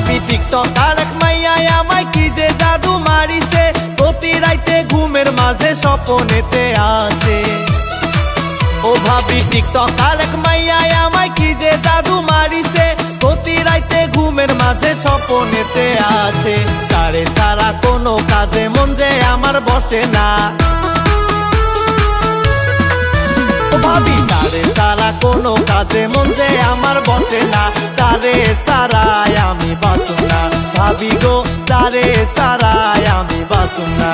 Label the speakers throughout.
Speaker 1: ভাবি টিকটক আর এক মাইয়াই আমায় কি যে জাদু মারিছে, প্রতি রাইতে ঘুমের মাঝে স্বপনেতে আসে। ও ভাবি টিকটক আর এক মাইয়াই আমায় কি যে জাদু মারিছে, প্রতি রাইতে ঘুমের মাঝে স্বপনেতে আসে। তারে ছাড়া কোনো কাজে মন যে আমার বসে না, ভাবি তারে ছাড়া কোনো কাজে মন যে আমার বসে না। তারে ছাড়াই আমি বাঁচুম না, ভাবি গো তারে ছাড়াই আমি বাঁচুম না।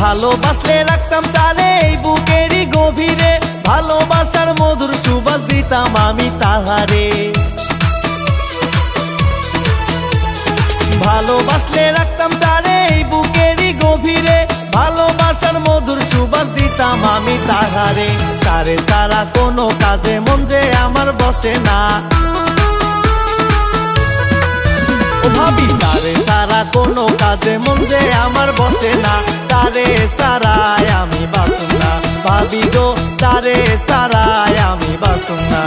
Speaker 1: ভালোবাসলে রাখতাম তারে এই বুকেরই গভীরে, ভালোবাসার মধুর সুবাস দিতাম আমি তাহারে। ভালোবাসলে রাখতাম তারে এই বুকেরই গভীরে, ভালোবাসার মধুর সুবাস দিতাম আমি তাহারে। তারে ছাড়া কোনো কাজে মন যে আমার বসে না, ভাবি তারে ছাড়া কোনো কাজে মন যে আমার বসে না। তারে ছাড়াই আমি বাঁচুম না, ভাবি গো তারে ছাড়াই আমি বাঁচুম না।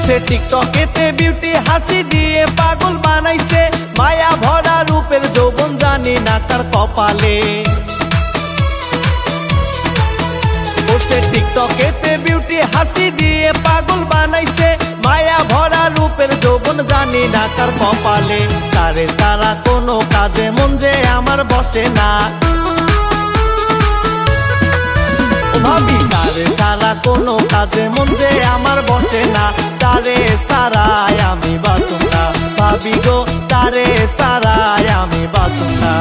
Speaker 1: সে টিকটকেতে বিউটি হাসি দিয়ে পাগল বানাইছে, মায়া ভরা রূপের যৌবন জানি না কার কপালে। ও সে টিকটকেতে বিউটি হাসি দিয়ে পাগল বানাইছে, মায়া ভরা রূপের যৌবন জানি না কার কপালে। তারে ছাড়া কোনো কাজে মন যে আমার বসে না, ভাবি তারে ছাড়া কোনো কাজে মন যে আমার বসে না। তারে ছাড়াই আমি বাঁচুম না, ভাবি গো তারে ছাড়াই আমি বাঁচুম না।